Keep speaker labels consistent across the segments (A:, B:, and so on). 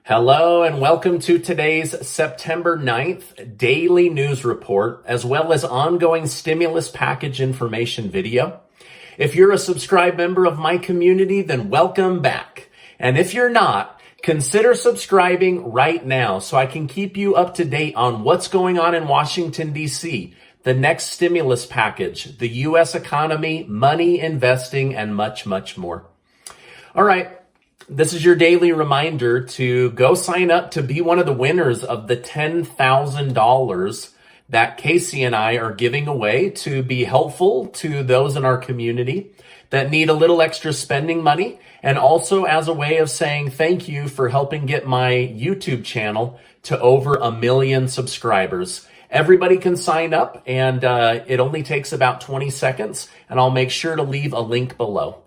A: Hello and welcome to today's September 9th daily news report, as well as ongoing stimulus package information video. If you're a subscribed member of my community, then welcome back. And if you're not, consider subscribing right now so I can keep you up to date on what's going on in Washington, D.C., the next stimulus package, the U.S. economy, money, investing, and much, much more. All right. This is your daily reminder to go sign up to be one of the winners of the $10,000 that Casey and I are giving away to be helpful to those in our community that need a little extra spending money, and also as a way of saying thank you for helping get my YouTube channel to over 1 million subscribers. Everybody can sign up, and it only takes about 20 seconds, and I'll make sure to leave a link below.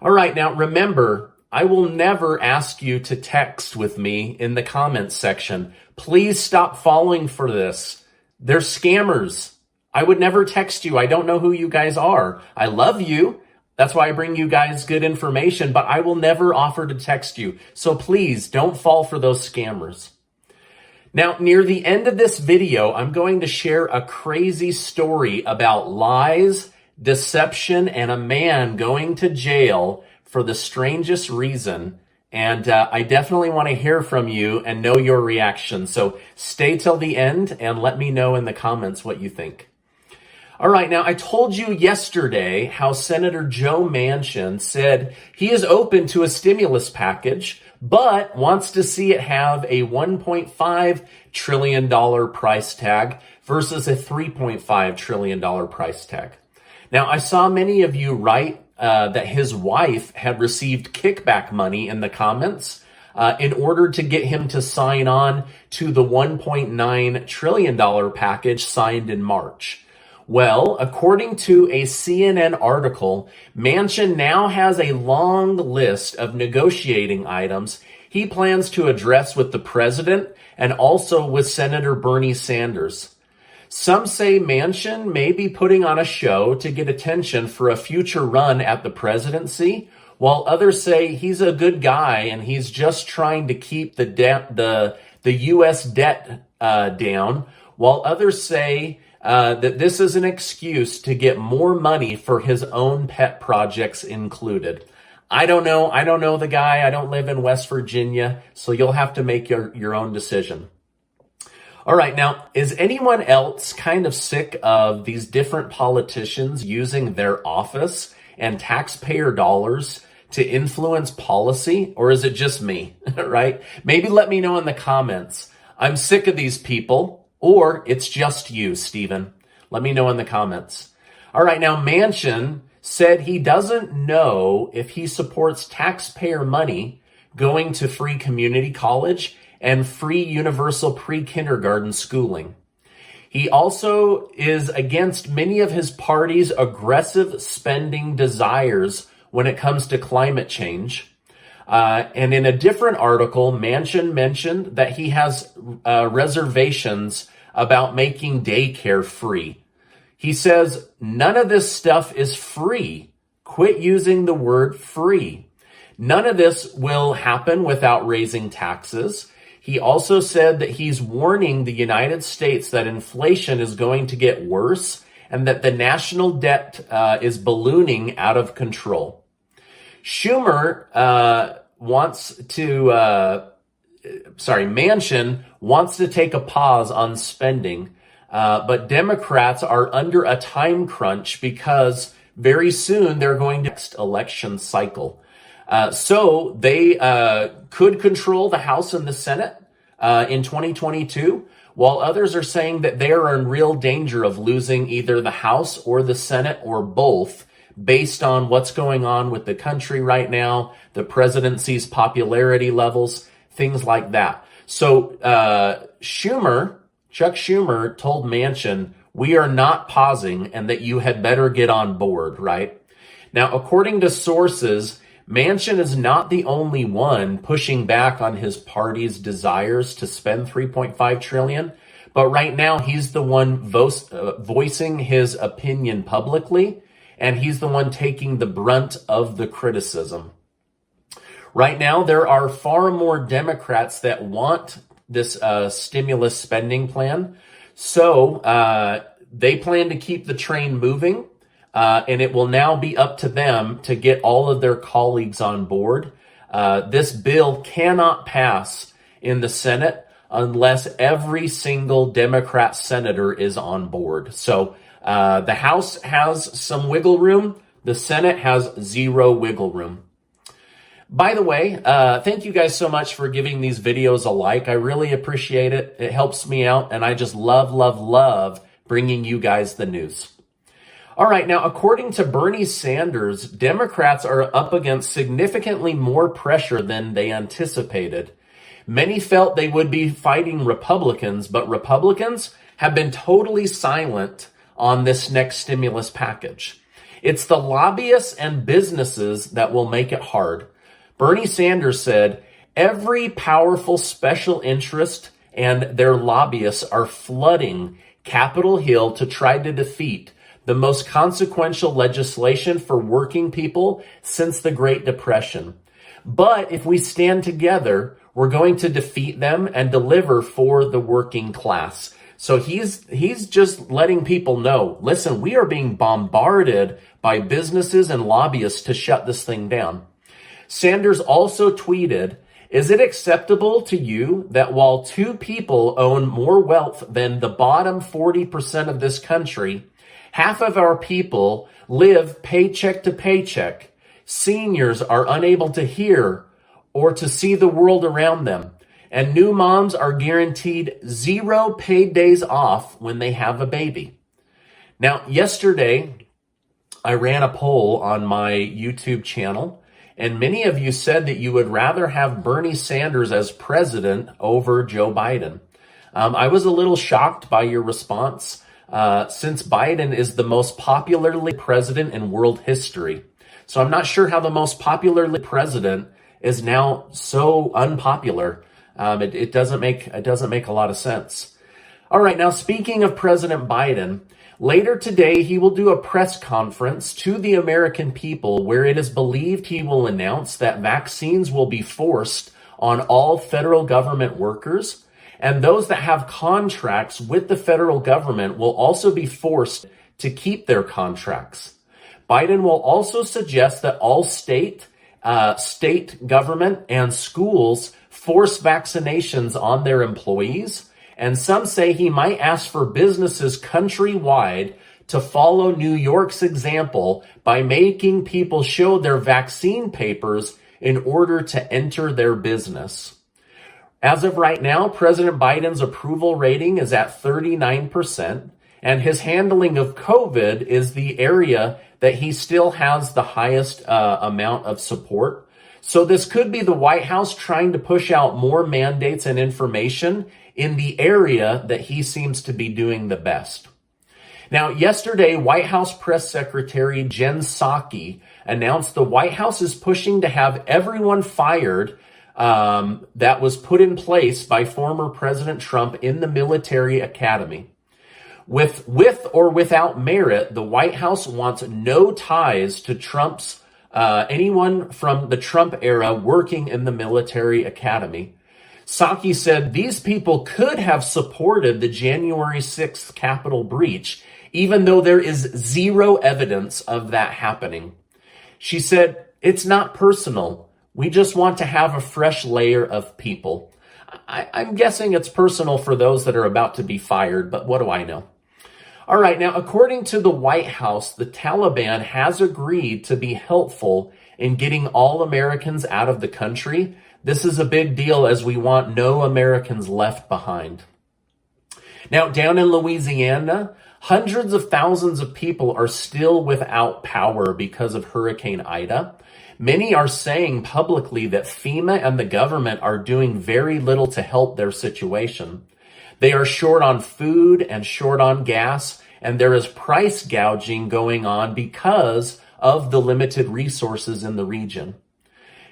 A: All right, now remember, I will never ask you to text with me in the comments section. Please stop falling for this. They're scammers. I would never text you. I don't know who you guys are. I love you. That's why I bring you guys good information, but I will never offer to text you. So please don't fall for those scammers. Now, near the end of this video, I'm going to share a crazy story about lies, deception, and a man going to jail for the strangest reason, and I definitely want to hear from you and know your reaction. So stay till the end and let me know in the comments what you think. All right, now I told you yesterday how Senator Joe Manchin said he is open to a stimulus package, but wants to see it have a $1.5 trillion price tag versus a $3.5 trillion price tag. Now, I saw many of you write that his wife had received kickback money in the comments in order to get him to sign on to the $1.9 trillion package signed in March. Well, according to a CNN article, Manchin now has a long list of negotiating items he plans to address with the president and also with Senator Bernie Sanders. Some say Manchin may be putting on a show to get attention for a future run at the presidency, while others say he's a good guy and he's just trying to keep the U.S. debt down, while others say that this is an excuse to get more money for his own pet projects included. I don't know. I don't know the guy. I don't live in West Virginia, so you'll have to make your own decision. All right, now, is anyone else kind of sick of these different politicians using their office and taxpayer dollars to influence policy, or is it just me, right? Maybe let me know in the comments. I'm sick of these people, or it's just you, Stephen. Let me know in the comments. All right, now, Manchin said he doesn't know if he supports taxpayer money going to free community college and free universal pre-kindergarten schooling. He also is against many of his party's aggressive spending desires when it comes to climate change. And in a different article, Manchin mentioned that he has reservations about making daycare free. He says, none of this stuff is free. Quit using the word free. None of this will happen without raising taxes. He also said that he's warning the United States that inflation is going to get worse and that the national debt is ballooning out of control. Manchin wants to take a pause on spending, but Democrats are under a time crunch because very soon they're going to next election cycle. So they could control the House and the Senate in 2022, while others are saying that they are in real danger of losing either the House or the Senate or both based on what's going on with the country right now, the presidency's popularity levels, things like that. So Chuck Schumer told Manchin, we are not pausing and that you had better get on board, right? Now, according to sources, Manchin is not the only one pushing back on his party's desires to spend $3.5 trillion, but right now he's the one voicing his opinion publicly, and he's the one taking the brunt of the criticism. Right now, there are far more Democrats that want this stimulus spending plan. So they plan to keep the train moving, and it will now be up to them to get all of their colleagues on board. This bill cannot pass in the Senate unless every single Democrat senator is on board. So the House has some wiggle room. The Senate has zero wiggle room. By the way, thank you guys so much for giving these videos a like. I really appreciate it. It helps me out, and I just love bringing you guys the news. All right, now, according to Bernie Sanders, Democrats are up against significantly more pressure than they anticipated. Many felt they would be fighting Republicans, but Republicans have been totally silent on this next stimulus package. It's the lobbyists and businesses that will make it hard. Bernie Sanders said, every powerful special interest and their lobbyists are flooding Capitol Hill to try to defeat the most consequential legislation for working people since the Great Depression. But if we stand together, we're going to defeat them and deliver for the working class. So he's just letting people know, listen, we are being bombarded by businesses and lobbyists to shut this thing down. Sanders also tweeted, is it acceptable to you that while two people own more wealth than the bottom 40% of this country, half of our people live paycheck to paycheck? Seniors are unable to hear or to see the world around them, and new moms are guaranteed 0 paid days off when they have a baby. Now, yesterday, I ran a poll on my YouTube channel, and many of you said that you would rather have Bernie Sanders as president over Joe Biden. I was a little shocked by your response, since Biden is the most popularly president in world history. So I'm not sure how the most popular president is now so unpopular. It doesn't make a lot of sense. All right, now speaking of President Biden, later today he will do a press conference to the American people where it is believed he will announce that vaccines will be forced on all federal government workers, and those that have contracts with the federal government will also be forced to keep their contracts. Biden will also suggest that all state government and schools force vaccinations on their employees, and some say he might ask for businesses countrywide to follow New York's example by making people show their vaccine papers in order to enter their business. As of right now, President Biden's approval rating is at 39%, and his handling of COVID is the area that he still has the highest amount of support. So this could be the White House trying to push out more mandates and information in the area that he seems to be doing the best. Now, yesterday, White House Press Secretary Jen Psaki announced the White House is pushing to have everyone fired that was put in place by former President Trump in the military academy. With or without merit, the White House wants no ties to Trump's anyone from the Trump era working in the military academy. Psaki said these people could have supported the January 6th Capitol breach, even though there is zero evidence of that happening. She said, it's not personal. We just want to have a fresh layer of people. I'm guessing it's personal for those that are about to be fired, but what do I know? All right, now, according to the White House, the Taliban has agreed to be helpful in getting all Americans out of the country. This is a big deal as we want no Americans left behind. Now, down in Louisiana, hundreds of thousands of people are still without power because of Hurricane Ida. Many are saying publicly that FEMA and the government are doing very little to help their situation. They are short on food and short on gas, and there is price gouging going on because of the limited resources in the region.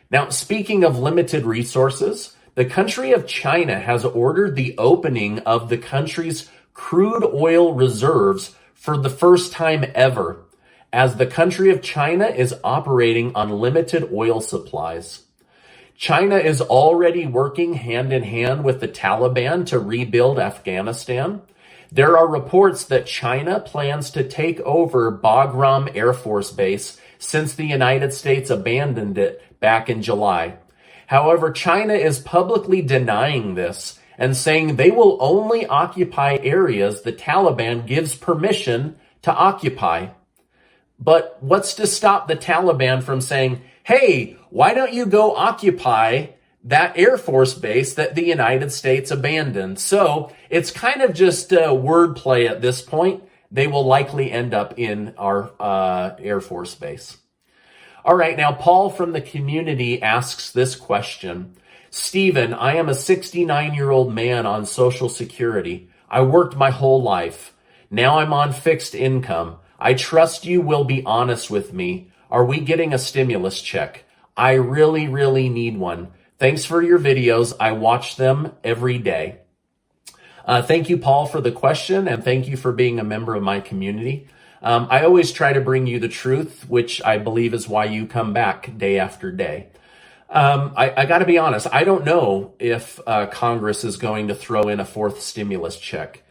A: Now, speaking of limited resources, the country of China has ordered the opening of the country's crude oil reserves for the first time ever, as the country of China is operating on limited oil supplies. China is already working hand in hand with the Taliban to rebuild Afghanistan. There are reports that China plans to take over Bagram Air Force Base since the United States abandoned it back in July. However, China is publicly denying this and saying they will only occupy areas the Taliban gives permission to occupy. But what's to stop the Taliban from saying, hey, why don't you go occupy that Air Force base that the United States abandoned? So it's kind of just wordplay at this point. They will likely end up in our Air Force base. All right, now Paul from the community asks this question. Stephen, I am a 69-year-old man on Social Security. I worked my whole life. Now I'm on fixed income. I trust you will be honest with me. Are we getting a stimulus check? I really, really need one. Thanks for your videos. I watch them every day. Thank you, Paul, for the question, and thank you for being a member of my community. I always try to bring you the truth, which I believe is why you come back day after day. I got to be honest. I don't know if Congress is going to throw in a fourth stimulus check.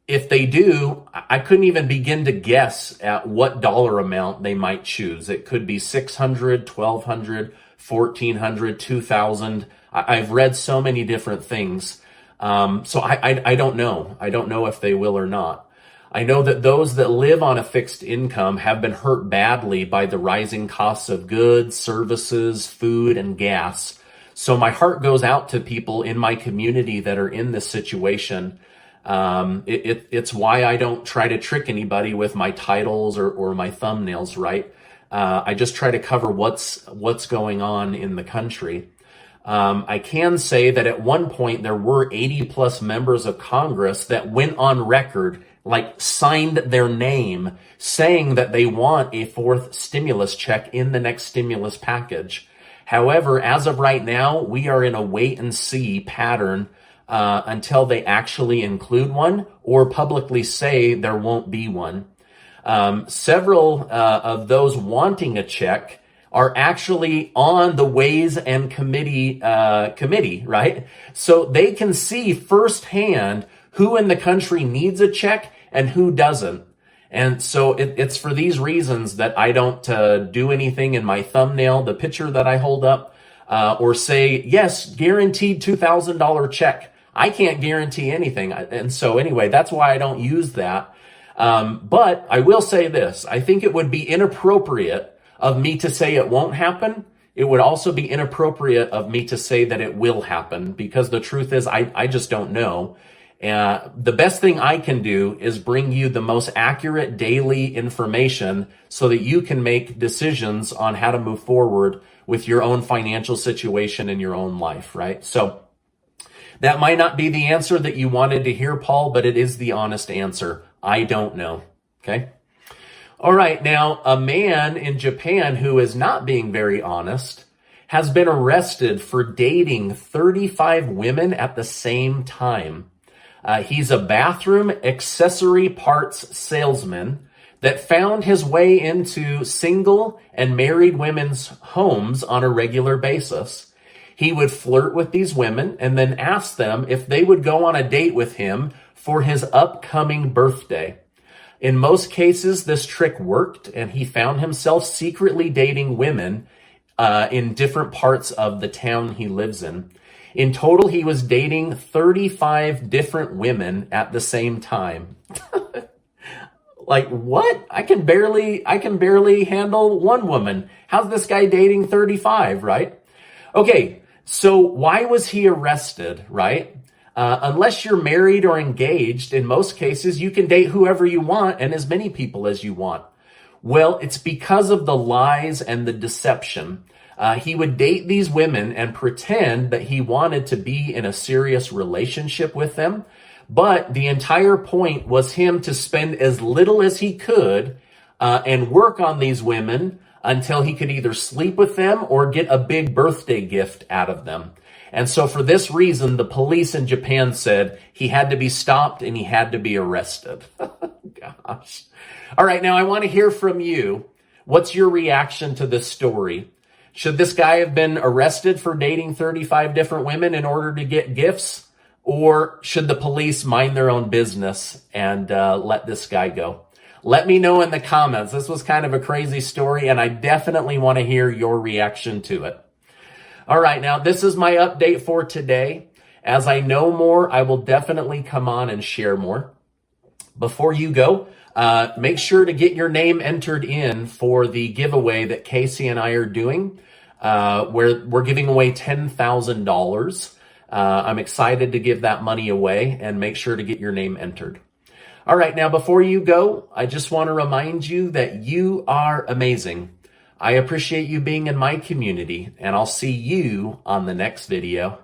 A: If they do, I couldn't even begin to guess at what dollar amount they might choose. It could be $600, $1,200, $1,400, $2,000. I've read so many different things. So I don't know. I don't know if they will or not. I know that those that live on a fixed income have been hurt badly by the rising costs of goods, services, food, and gas. So my heart goes out to people in my community that are in this situation. It's why I don't try to trick anybody with my titles or my thumbnails, right? I just try to cover what's going on in the country. I can say that at one point there were 80 plus members of Congress that went on record, like signed their name saying that they want a fourth stimulus check in the next stimulus package. However, as of right now, we are in a wait and see pattern until they actually include one or publicly say there won't be one. Several of those wanting a check are actually on the Ways and Committee, right? So they can see firsthand who in the country needs a check and who doesn't. And so it's for these reasons that I don't do anything in my thumbnail, the picture that I hold up, or say, yes, guaranteed $2,000 check. I can't guarantee anything. And so anyway, that's why I don't use that. But I will say this. I think it would be inappropriate of me to say it won't happen. It would also be inappropriate of me to say that it will happen, because the truth is I just don't know. The best thing I can do is bring you the most accurate daily information so that you can make decisions on how to move forward with your own financial situation in your own life, right? So that might not be the answer that you wanted to hear, Paul, but it is the honest answer. I don't know. Okay. All right. Now, a man in Japan who is not being very honest has been arrested for dating 35 women at the same time. He's a bathroom accessory parts salesman that found his way into single and married women's homes on a regular basis. He would flirt with these women and then ask them if they would go on a date with him for his upcoming birthday. In most cases, this trick worked, and he found himself secretly dating women in different parts of the town he lives in. In total, he was dating 35 different women at the same time. Like, what? I can barely handle one woman. How's this guy dating 35, right? Okay, so why was he arrested, right? Unless you're married or engaged, in most cases, you can date whoever you want and as many people as you want. Well, it's because of the lies and the deception. He would date these women and pretend that he wanted to be in a serious relationship with them. But the entire point was him to spend as little as he could and work on these women until he could either sleep with them or get a big birthday gift out of them. And so for this reason, the police in Japan said he had to be stopped and he had to be arrested. Gosh. All right, now I want to hear from you. What's your reaction to this story? Should this guy have been arrested for dating 35 different women in order to get gifts? Or should the police mind their own business and let this guy go? Let me know in the comments. This was kind of a crazy story, and I definitely want to hear your reaction to it. All right, now this is my update for today. As I know more, I will definitely come on and share more. Before you go, make sure to get your name entered in for the giveaway that Casey and I are doing, where we're giving away $10,000. I'm excited to give that money away, and make sure to get your name entered. All right, now before you go, I just want to remind you that you are amazing. I appreciate you being in my community, and I'll see you on the next video.